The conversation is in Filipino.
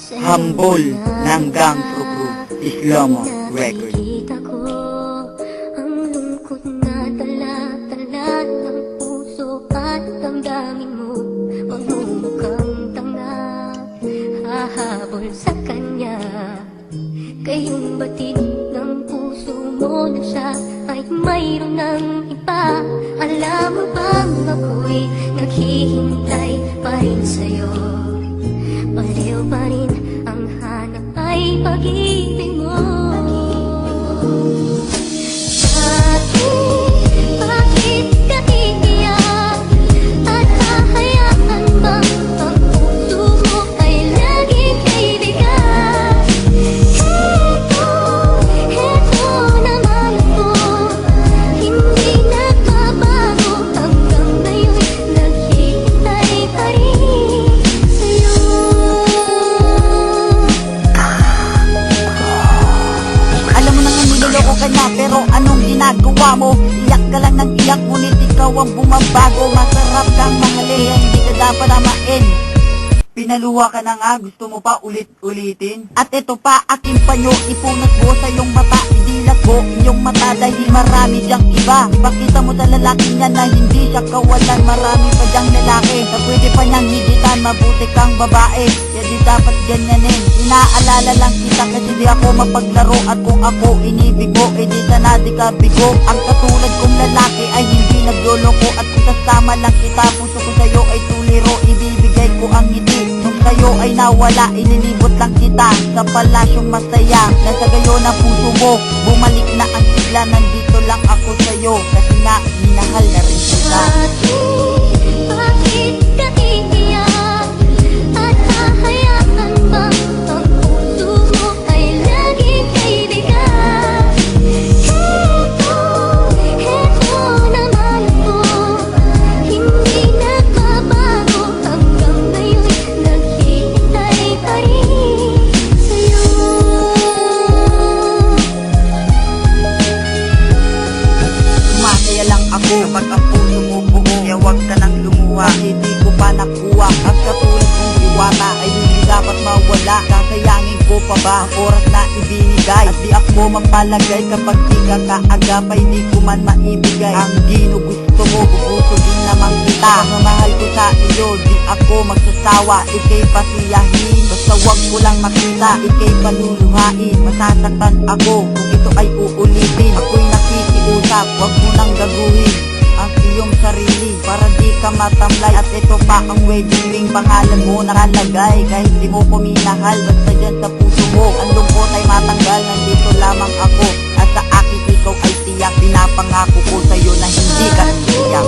Hambol ng Gang Crew, Islomo Record. Nakikita ko ang lungkot na tala-tala ng puso at damdamin mo. Magmumukhang tanga, hahabol sa kanya. Kayong batid ng puso mo na siya ay mayroon ng iba. Alam mo bang ako'y naghihintay pa rin sa'yo? Baliw pa rin ang hanap ay pag-ibig mo. Bakit ka iiyak? At hahayaan bang ang puso mo ay laging kaibigan? Heto naman ako, hindi nagbabago. Hanggang ngayon naghihintay pa rin sa'yo. Alam mo nang niloloko ka na, pero anong ginagawa mo? Iyak ka lang ng iyak, ngunit ikaw ang bumabago. Masarap kang mahalin, hindi ka dapat amain. Pinaluha ka na nga, gusto mo pa ulit-ulitin? At ito pa, aking panyo, ipunat mo sa iyong mata. Idilat ko iyong mata dahil marami diyang iba. Ipakita mo sa lalaki niya na hindi siya kawalan. Marami pa diyang lalaki na pwede pa niyang higitan. Mabuti kang babae, kaya di dapat ganyanin. Inaalala lang kita kasi di ako mapaglaro. At kung ako inibig mo, di sana di ka bigo. Ang katulad kong lalaki ay hindi nagloloko. At kung kasama lang kita, puso ko sa'yo ay tuliro. Ibibigay ko ang ngiti. Nung sa'yo ay nawala, inilibot lang kita sa palasyong masaya. Nasa gayon ang puso mo, bumalik na ang sigla. Nandito lang ako sa'yo, kasi nga minahal na rin kita. Bakit ka iiyak? At hahayaan bang ang puso mo ay laging kaibigan? Heto naman ako, hindi nagbabago. Hanggang ngayon naghihintay pa rin sa'yo. Masaya lang ako kapag ang puso mo buo. Kaya huwag ka nang lumuha, hindi ko pa nakuha. Ang katulad kong diwata ay hindi dapat mawala. Kasayangin ko pa ba ang oras na ibinigay? At di ako mapalagay kapag di ka kaagapay. Di ko man maibigay ang ginugusto mo, bubusugin naman kita. Ang mahal ko sa iyo, di ako magsasawa. Ika'y pasiyahin, basta huwag ko lang makita. Ika'y paluluhain, masasaktan ako kung ito ay uulitin. Ako'y nakikiusap, huwag mo nang gaguhin ang iyong sarili para di ka matamlay. At ito pa ang wedding ring, pangalan mo nakalagay. Kahit di mo ko minahal, basta dyan sa puso mo ang lungkot ay matanggal. Nandito lamang ako at sa akin ikaw ay tiyak. Pinapangako ko sa'yo na hindi ka iiyak.